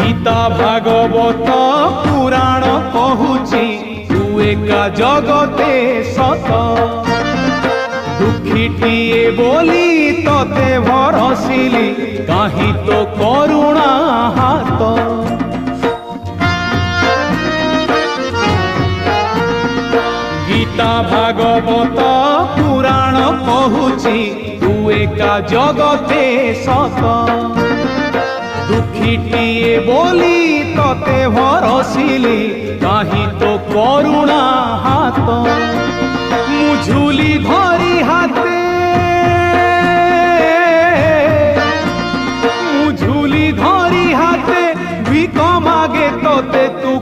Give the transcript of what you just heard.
गीता भागवत पुराण कहूची तू एका जगते सत दुखीटिए बोली तते भरसिली काहि तो करुणा हाथ गीता भागवत पुराण कहूची तू एका जगते सत दुखीटिए बोली तते भरसिली काहि तो करुणा हाथ मुझुली धरी हाथे मुझुली धरी हाथे भिक मागे तते तू